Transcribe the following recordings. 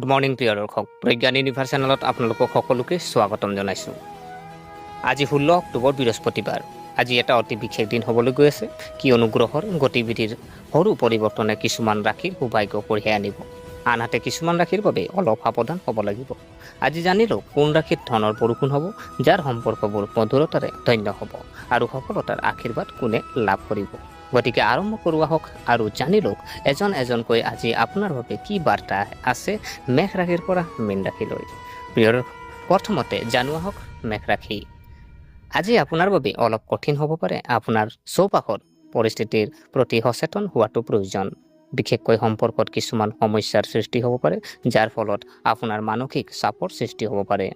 Good morning প্ৰিয় দৰ্শক, Pragyan universe চেনেলত আপোনালোকক সকলোকে স্বাগতম জনাইছোঁ। আজি 16 অক্টোবৰ বৃহস্পতিবাৰ। আজি এটা অতি বিশেষ দিন হ'বলৈ গৈ আছে, কিয়নো গ্ৰহৰ গতিবিধিৰ সৰু পৰিৱৰ্তনে কিছুমান ৰাশিৰ সৌভাগ্য কঢ়িয়াই আনিব, আনহাতে কিছুমান ৰাশিৰ বাবে অলপ সাৱধান হ'ব লাগিব। আজি জানিলোঁ কোন ৰাশিত ধনৰ বৰষুণ হ'ব, যাৰ সম্পৰ্কবোৰ মধুৰতাৰে ধন্য হ'ব আৰু সফলতাৰ আশীৰ্বাদ কোনে লাভ কৰিব। গতিকে আৰম্ভ কৰোঁ আহক আৰু জানি লওক এজন এজনকৈ আজি আপোনাৰ বাবে কি বাৰ্তা আছে মেঘ ৰাশিৰ পৰা মীন ৰাশিলৈ। প্ৰিয় প্ৰথমতে জানো আহক মেঘ ৰাশি। আজি আপোনাৰ বাবে অলপ কঠিন হ'ব পাৰে। আপোনাৰ চৌপাশৰ পৰিস্থিতিৰ প্ৰতি সচেতন হোৱাটো প্ৰয়োজন। বিশেষকৈ সম্পৰ্কত কিছুমান সমস্যাৰ সৃষ্টি হ'ব পাৰে, যাৰ ফলত আপোনাৰ মানসিক চাপৰ সৃষ্টি হ'ব পাৰে।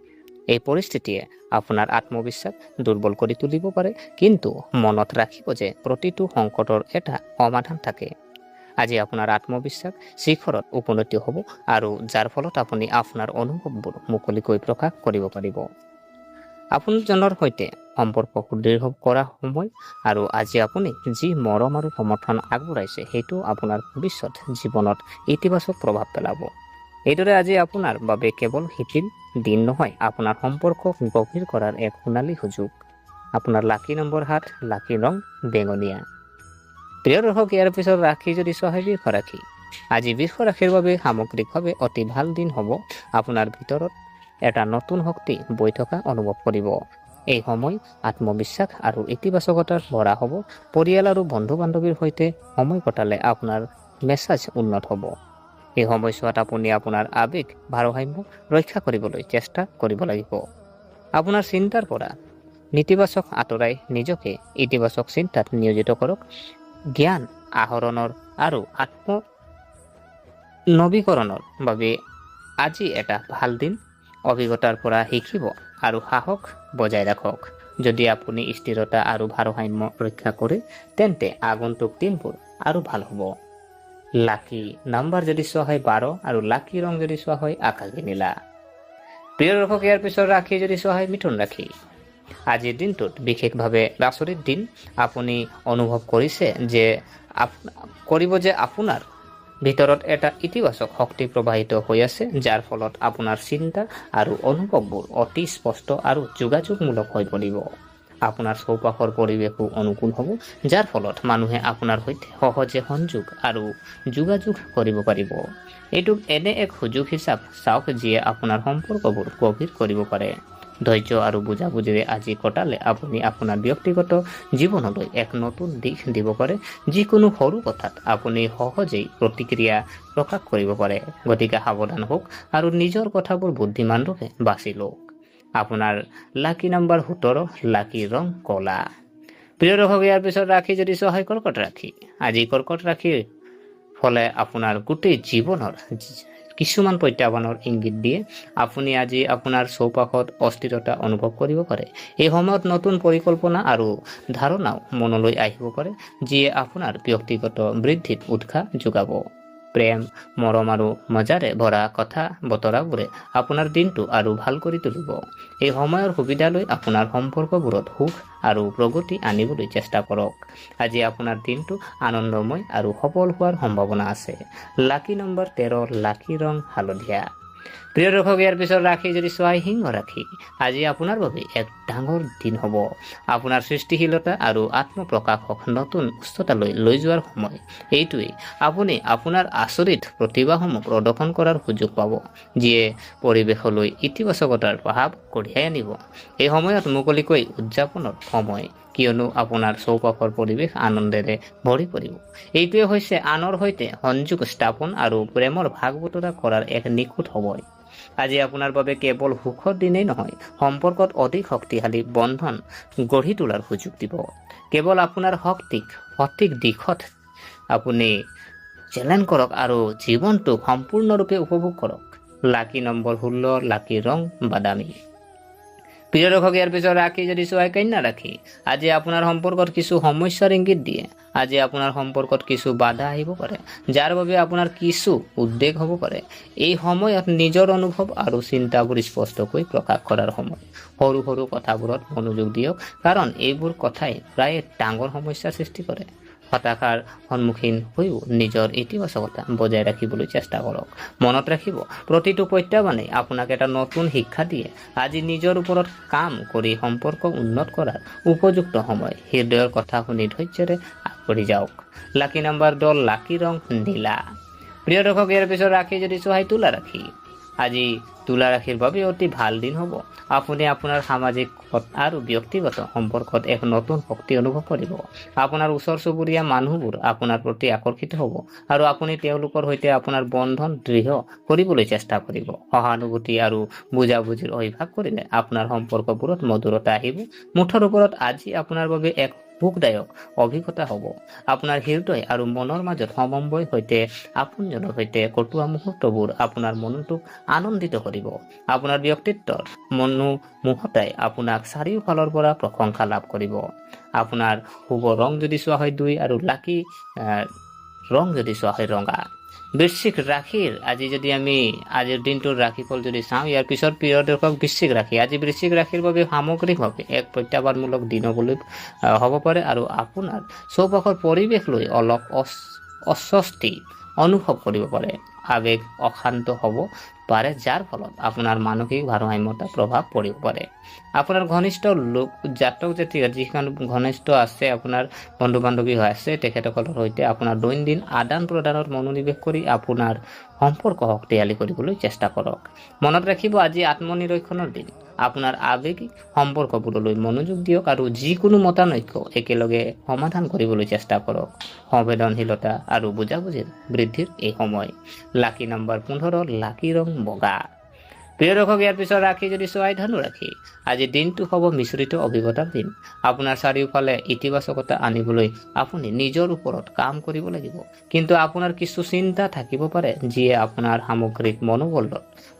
এই পৰিস্থিতিয়ে আপোনাৰ আত্মবিশ্বাস দুৰ্বল কৰি তুলিব পাৰে, কিন্তু মনত ৰাখিব যে প্ৰতিটো সংকটৰ এটা সমাধান থাকে। আজি আপোনাৰ আত্মবিশ্বাস শিখৰত উপনীত হ'ব আৰু যাৰ ফলত আপুনি আপোনাৰ অনুভৱবোৰ মুকলিকৈ প্ৰকাশ কৰিব পাৰিব। আপোনজনৰ সৈতে সম্পৰ্ক সুদৃঢ় কৰা সময় আৰু আজি আপুনি যি মৰম আৰু সমৰ্থন আগবঢ়াইছে সেইটো আপোনাৰ ভৱিষ্যত জীৱনত ইতিবাচক প্ৰভাৱ পেলাব। এইদৰে আজি আপোনাৰ বাবে কেৱল শিথিল দিন নহয়, আপোনাৰ সম্পৰ্ক গভীৰ কৰাৰ এক সোণালী সুযোগ। আপোনাৰ লাকি নম্বৰ 7, লাকি ৰং বেঙুনীয়া। প্ৰিয় দৰ্শক, ইয়াৰ পিছত ৰাশি যদি চোৱা বৃষ ৰাশি। আজি বৃষ ৰাশিৰ বাবে সামগ্ৰিকভাৱে অতি ভাল দিন হ'ব। আপোনাৰ ভিতৰত এটা নতুন শক্তি বৈ থকা অনুভৱ কৰিব। এই সময় আত্মবিশ্বাস আৰু ইতিবাচকতাৰ ভৰা হ'ব। পৰিয়াল আৰু বন্ধু বান্ধৱীৰ সৈতে সময় কটালে আপোনাৰ মেজাজ উন্নত হ'ব। এই সময়ছোৱাত আপুনি আপোনাৰ আৱেগ ভাৰসাম্য ৰক্ষা কৰিবলৈ চেষ্টা কৰিব লাগিব। আপোনাৰ চিন্তাৰ পৰা নেতিবাচক আঁতৰাই নিজকে ইতিবাচক চিন্তাত নিয়োজিত কৰক। জ্ঞান আহৰণৰ আৰু আত্মনবীকৰণৰ বাবে আজি এটা ভাল দিন। অভিজ্ঞতাৰ পৰা শিকিব আৰু সাহস বজাই ৰাখক। যদি আপুনি স্থিৰতা আৰু ভাৰসাম্য ৰক্ষা কৰে, তেন্তে আগন্তুক দিনবোৰ আৰু ভাল হ'ব। লাকি নাম্বাৰ যদি চোৱা হয় 12 আৰু লাকি ৰং যদি চোৱা হয় আকাশী নীলা। প্ৰিয় দৰ্শক, ইয়াৰ পিছত ৰাশি যদি চোৱা হয় মিথুন ৰাশি। আজিৰ দিনটোত বিশেষভাৱে আচৰিত দিন। আপুনি অনুভৱ কৰিছে যে আপোনাৰ ভিতৰত এটা ইতিবাচক শক্তি প্ৰবাহিত হৈ আছে, যাৰ ফলত আপোনাৰ চিন্তা আৰু অনুভৱবোৰ অতি স্পষ্ট আৰু যোগাযোগমূলক হৈ পৰিব। আপোনাৰ চৌপাশৰ পৰিৱেশো অনুকূল হ'ব, যাৰ ফলত মানুহে আপোনাৰ সৈতে সহজে সংযোগ আৰু যোগাযোগ কৰিব পাৰিব। এইটোক এনে এক সুযোগ হিচাপ চাওক যিয়ে আপোনাৰ সম্পৰ্কবোৰ গভীৰ কৰিব পাৰে। ধৈৰ্য আৰু বুজাবুজিৰে আজি কটালে আপুনি আপোনাৰ ব্যক্তিগত জীৱনলৈ এক নতুন দিশ দিব পাৰে। যিকোনো সৰু কথাত আপুনি সহজেই প্ৰতিক্ৰিয়া প্ৰকাশ কৰিব পাৰে। গতিকে সাৱধান হওক আৰু নিজৰ কথাবোৰ বুদ্ধিমানৰূপে বাছি লওক। আপোনাৰ লাকি নাম্বাৰ 17, লাকি ৰং কলা। প্ৰিয় দৰ্শক, ইয়াৰ পিছত ৰাশি যদি চোৱা হয় কৰ্কট ৰাশি। আজি কৰ্কট ৰাশিৰ ফলে আপোনাৰ গোটেই জীৱনৰ কিছুমান প্ৰত্যাহ্বানৰ ইংগিত দিয়ে। আপুনি আজি আপোনাৰ চৌপাশত অস্থিৰতা অনুভৱ কৰিব পাৰে। এই সময়ত নতুন পৰিকল্পনা আৰু ধাৰণাও মনলৈ আহিব পাৰে, যিয়ে আপোনাৰ ব্যক্তিগত বৃদ্ধিত উৎসাহ যোগাব। প্ৰেম, মৰম আৰু মজাৰে ভৰা কথা বতৰাবোৰে আপোনাৰ দিনটো আৰু ভাল কৰি তুলিব। এই সময়ৰ সুবিধা লৈ আপোনাৰ সম্পৰ্কবোৰত সুখ আৰু প্ৰগতি আনিবলৈ চেষ্টা কৰক। আজি আপোনাৰ দিনটো আনন্দময় আৰু সফল হোৱাৰ সম্ভাৱনা আছে। লাকি নম্বৰ 13, লাকি ৰং হালধীয়া। প্ৰিয় দৰ্শক, ইয়াৰ পিছত ৰাশি যদি চোৱা হয় সিংহ ৰাশি। আজি আপোনাৰ বাবে এক ডাঙৰ দিন হ'ব। আপোনাৰ সৃষ্টিশীলতা আৰু আত্মপ্ৰকাশক নতুন উচ্চতালৈ লৈ যোৱাৰ সময়। এইটোৱেই আপুনি আপোনাৰ আচৰিত প্ৰতিভাসমূহ প্ৰদৰ্শন কৰাৰ সুযোগ পাব, যিয়ে পৰিৱেশলৈ ইতিবাচকতাৰ প্ৰভাৱ কঢ়িয়াই আনিব। এই সময়ত মুকলিকৈ উদযাপনৰ সময়, কিয়নো আপোনাৰ চৌপাশৰ পৰিৱেশ আনন্দেৰে ভৰি পৰিব। এইটোৱে হৈছে আনৰ সৈতে সংযোগ স্থাপন আৰু প্ৰেমৰ ভাগ বতৰা কৰাৰ এক নিখুঁত সময়। আজি আপোনাৰ বাবে কেৱল সুখৰ দিনেই নহয়, সম্পৰ্কত অধিক শক্তিশালী বন্ধন গঢ়ি তোলাৰ সুযোগ দিব। কেৱল আপোনাৰ সঠিক দিশত আপুনি চেলেঞ্জ কৰক আৰু জীৱনটোক সম্পূৰ্ণৰূপে উপভোগ কৰক। লাকি নম্বৰ 16, লাকি ৰং বাদামী। প্ৰিয় দৰ্শক, ইয়াৰ পিছত ৰাশি যদি চোৱা কন্যা ৰাশি। আজি আপোনাৰ সম্পৰ্কত কিছু সমস্যাৰ ইংগিত দিয়ে। আজি আপোনাৰ সম্পৰ্কত কিছু বাধা আহিব পাৰে, যাৰ বাবে আপোনাৰ কিছু উদ্বেগ হ'ব পাৰে। এই সময়ত নিজৰ অনুভৱ আৰু চিন্তাবোৰ স্পষ্টকৈ প্ৰকাশ কৰাৰ সময়। সৰু সৰু কথাবোৰত মনোযোগ দিয়ক, কাৰণ এইবোৰ কথাই প্ৰায়ে ডাঙৰ সমস্যাৰ সৃষ্টি কৰে। হতাশাৰ সন্মুখীন হৈও নিজৰ ইতিবাচকতা বজাই ৰাখিবলৈ চেষ্টা কৰক। মনত ৰাখিব, প্ৰতিটো প্ৰত্যাহ্বানেই আপোনাক এটা নতুন শিক্ষা দিয়ে। আজি নিজৰ ওপৰত কাম কৰি সম্পৰ্ক উন্নত কৰাৰ উপযুক্ত সময়। হৃদয়ৰ কথা শুনি ধৈৰ্যৰে আগবাঢ়ি যাওক। লাকি নাম্বাৰ 10, লাকি ৰং নীলা। প্ৰিয় দৰ্শক, ইয়াৰ পিছত ৰাশি যদি চোৱা হয় তুলা ৰাশি। আজি তুলা ৰাশিৰ বাবে অতি ভাল দিন হ'ব। আপুনি আপোনাৰ সামাজিক আৰু ব্যক্তিগত সম্পৰ্কত এক নতুন শক্তি অনুভৱ কৰিব। আপোনাৰ ওচৰ চুবুৰীয়া মানুহবোৰ আপোনাৰ প্ৰতি আকৰ্ষিত হ'ব আৰু আপুনি তেওঁলোকৰ সৈতে আপোনাৰ বন্ধন দৃঢ় কৰিবলৈ চেষ্টা কৰিব। সহানুভূতি আৰু বুজাবুজিৰ অভ্যাস কৰিলে আপোনাৰ সম্পৰ্কবোৰত মধুৰতা আহিব। মুঠৰ ওপৰত আজি আপোনাৰ বাবে এক সুখদায়ক অভিজ্ঞতা হ'ব। আপোনাৰ হৃদয় আৰু মনৰ মাজত সমন্বয়ৰ সৈতে আপোনজনৰ সৈতে কটোৱা মুহূৰ্তবোৰ আপোনাৰ মনটোক আনন্দিত কৰিব। আপোনাৰ ব্যক্তিত্বৰ মনোমোহতাই আপোনাক চাৰিওফালৰ পৰা প্ৰশংসা লাভ কৰিব। আপোনাৰ শুভ ৰং যদি চোৱা হয় 2 আৰু লাকি ৰং যদি চোৱা হয় ৰঙা। বৃশ্চিক ৰাশিৰ আজি যদি আমি আজিৰ দিনটোৰ ৰাশিফল যদি চাওঁ, ইয়াৰ পিছত প্ৰিয় দৰ্শক বৃশ্চিক ৰাশি। আজি বৃশ্চিক ৰাশিৰ বাবে সামগ্ৰিকভাৱে এক প্ৰত্যাহ্বানমূলক দিন হ'ব পাৰে আৰু আপোনাৰ চৌপাশৰ পৰিৱেশ লৈ অলপ অস্বস্তি অনুভৱ কৰিব পাৰে। আৱেগ অশান্ত হ'ব পাৰে, যাৰ ফলত আপোনাৰ মানসিক ভাৰসাম্যতা প্ৰভাৱ পৰিব পাৰে। আপোনাৰ ঘনিষ্ঠ লোক জাতক জাতিকা যিখন ঘনিষ্ঠ আছে, আপোনাৰ বন্ধু বান্ধৱী হৈ আছে, তেখেতসকলৰ সৈতে আপোনাৰ দৈনন্দিন আদান প্ৰদানত মনোনিৱেশ কৰি আপোনাৰ সম্পৰ্ক শক্তিশালী কৰিবলৈ চেষ্টা কৰক। মনত ৰাখিব, আজি আত্মনিৰীক্ষণৰ দিন। আপোনাৰ আৱেগিক সম্পৰ্কবোৰলৈ মনোযোগ দিয়ক আৰু যিকোনো মতানৈক্য একেলগে সমাধান কৰিবলৈ চেষ্টা কৰক। সংবেদনশীলতা আৰু বুজাবুজিৰ বৃদ্ধিৰ এই সময়। লাকি নাম্বাৰ 15, লাকি ৰং বগা। প্ৰিয় দৰ্শক, ইয়াৰ পিছত ৰাশি যদি চোৱাই ধনু ৰাশি। আজি দিনটো হ'ব মিশ্ৰিত অভিজ্ঞতাৰ দিন। আপোনাৰ চাৰিওফালে ইতিবাচকতা আনিবলৈ আপুনি নিজৰ ওপৰত কাম কৰিব লাগিব। কিন্তু আপোনাৰ কিছু চিন্তা থাকিব পাৰে যিয়ে আপোনাৰ সামগ্ৰিক মনোবলত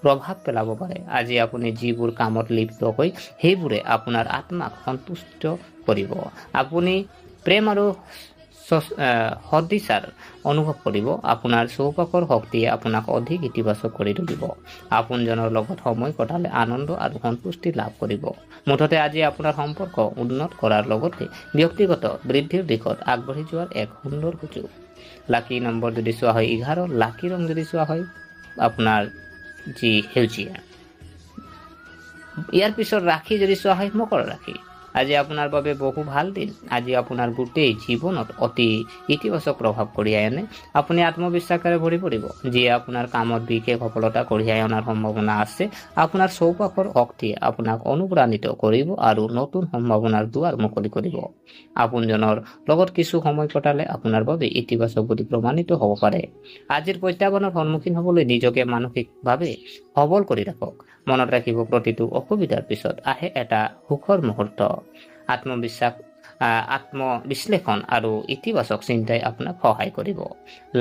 প্ৰভাৱ পেলাব পাৰে। আজি আপুনি যিবোৰ কামত লিপ্ত হৈ সেইবোৰে আপোনাৰ আত্মাক সন্তুষ্ট কৰিব। আপুনি প্ৰেম আৰু সদিচ্ছাৰ অনুভৱ কৰিব। আপোনাৰ চৌপাশৰ শক্তিয়ে আপোনাক অধিক ইতিবাচক কৰি তুলিব। আপোনজনৰ লগত সময় কটালে আনন্দ আৰু সন্তুষ্টি লাভ কৰিব। মুঠতে আজি আপোনাৰ সম্পৰ্ক উন্নত কৰাৰ লগতে ব্যক্তিগত বৃদ্ধিৰ দিশত আগবাঢ়ি যোৱাৰ এক সুন্দৰ সুযোগ। লাকি নম্বৰ যদি চোৱা হয় 11, লাকি ৰং যদি চোৱা হয় আপোনাৰ যি সেউজীয়া। ইয়াৰ পিছত ৰাশি যদি চোৱা হয় মকৰ ৰাশি। আজি আপোনাৰ বাবে বহু ভাল দিন। আজি আপোনাৰ গোটেই জীৱনত অতি ইতিবাচক প্ৰভাৱ কঢ়িয়াই আনে। আপুনি আত্মবিশ্বাসেৰে ভৰি পৰিব, যিয়ে আপোনাৰ কামত বিশেষ সফলতা কঢ়িয়াই অনাৰ সম্ভাৱনা আছে। আপোনাৰ চৌপাশৰ শক্তিয়ে আপোনাক অনুপ্ৰাণিত কৰিব আৰু নতুন সম্ভাৱনাৰ দুৱাৰ মুকলি কৰিব। আপোনজনৰ লগত কিছু সময় কটালে আপোনাৰ বাবে ইতিবাচক বুলি প্ৰমাণিত হ'ব পাৰে। আজিৰ প্ৰত্যাহ্বানৰ সন্মুখীন হ'বলৈ নিজকে মানসিকভাৱে সবল কৰি ৰাখক। মনত ৰাখিব, প্ৰতিটো অসুবিধাৰ পিছত আহে এটা সুখৰ মুহূৰ্ত। আত্মবিশ্লেষণ আৰু ইতিবাচক চিন্তাই আপোনাক সহায় কৰিব।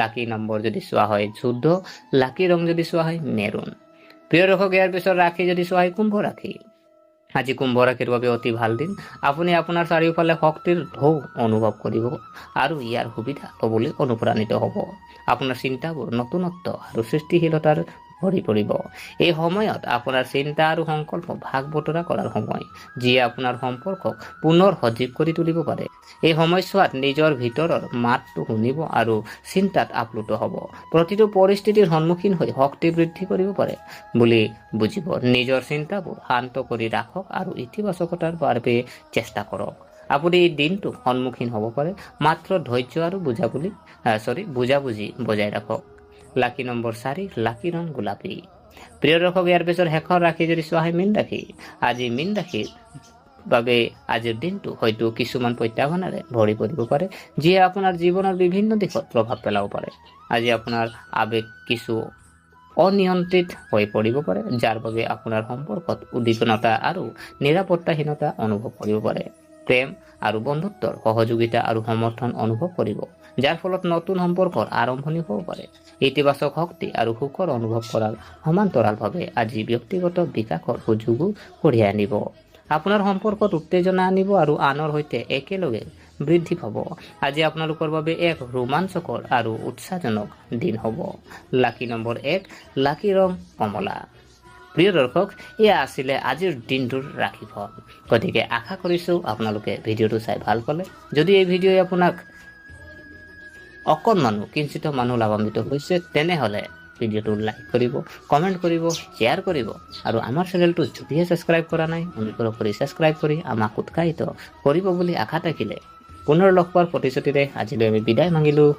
লাকি নম্বৰ যদি চোৱা হয় 14, লাকি ৰং যদি চোৱা হয় মেৰুন। প্ৰিয় দৰ্শক, ইয়াৰ পিছত ৰাশি যদি চোৱা হয় কুম্ভ ৰাশি। আজি কুম্ভ ৰাশিৰ বাবে অতি ভাল দিন। আপুনি আপোনাৰ চাৰিওফালে শক্তিৰ ঢৌ অনুভৱ কৰিব আৰু ইয়াৰ সুবিধা ল'বলৈ অনুপ্ৰাণিত হ'ব। আপোনাৰ চিন্তাবোৰ নতুনত্ব আৰু সৃষ্টিশীলতাৰ ভৰি পৰিব। এই সময়ত আপোনাৰ চিন্তা আৰু সংকল্প ভাগ বতৰা কৰাৰ সময়, যিয়ে আপোনাৰ সম্পৰ্কক পুনৰ সজীৱ কৰি তুলিব পাৰে। এই সময়ছোৱাত নিজৰ ভিতৰৰ মাতটো শুনিব আৰু চিন্তাত আপ্লুত হ'ব। প্ৰতিটো পৰিস্থিতিৰ সন্মুখীন হৈ শক্তি বৃদ্ধি কৰিব পাৰে বুলি বুজিব। নিজৰ চিন্তাবোৰ শান্ত কৰি ৰাখক আৰু ইতিবাচকতাৰ বাবে চেষ্টা কৰক। আপুনি এই দিনটো সন্মুখীন হ'ব পাৰে, মাত্ৰ ধৈৰ্য আৰু বুজাবুজি বজাই ৰাখক। লাকি নম্বৰ 4, লাকি ৰং গোলাপী। প্ৰিয় দৰ্শক, ইয়াৰ পিছত শেষৰ ৰাশি যদি চোৱা হয় মীন ৰাশি। আজি মীন ৰাশিৰ বাবে আজিৰ দিনটো হয়তো কিছুমান প্ৰত্যাহ্বানেৰে ভৰি পৰিব পাৰে, যিয়ে আপোনাৰ জীৱনৰ বিভিন্ন দিশত প্ৰভাৱ পেলাব পাৰে। আজি আপোনাৰ আৱেগ কিছু অনিয়ন্ত্ৰিত হৈ পৰিব পাৰে, যাৰ বাবে আপোনাৰ সম্পৰ্কত উদ্বিগ্নতা আৰু নিৰাপত্তাহীনতা অনুভৱ কৰিব পাৰে। প্ৰেম আৰু বন্ধুত্বৰ সহযোগিতা আৰু সমৰ্থন অনুভৱ কৰিব, যাৰ ফলত নতুন সম্পৰ্কৰ আৰম্ভণি হ'ব পাৰে। ইতিবাচক শক্তি আৰু সুখৰ অনুভৱ কৰাৰ সমান্তৰালভাৱে আজি ব্যক্তিগত বিকাশৰ সুযোগো কঢ়িয়াই আনিব। আপোনাৰ সম্পৰ্কত উত্তেজনা আনিব আৰু আনৰ সৈতে একেলগে বৃদ্ধি পাব। আজি আপোনালোকৰ বাবে এক ৰোমাঞ্চকৰ আৰু উৎসাহজনক দিন হ'ব। লাকি নম্বৰ 1, লাকি ৰং কমলা। প্ৰিয় দৰ্শক, এয়া আছিলে আজিৰ দিনটোৰ ৰাশিফল। গতিকে আশা কৰিছোঁ আপোনালোকে ভিডিঅ'টো চাই ভাল পালে। যদি এই ভিডিঅ'ই আপোনাক অকণমানো কিঞ্চিত মানুহ লাভান্বিত হৈছে তেনেহ'লে ভিডিঅ'টো লাইক কৰিব, কমেণ্ট কৰিব, শ্বেয়াৰ কৰিব আৰু আমাৰ চেনেলটো যদিহে ছাবস্ক্ৰাইব কৰা নাই অনুগ্ৰহ কৰি ছাবস্ক্ৰাইব কৰি আমাক উৎসাহিত কৰিব বুলি আশা থাকিলে পুনৰ লগ পোৱাৰ প্ৰতিশ্ৰুতিৰে আজিলৈ আমি বিদায় মাগিলোঁ।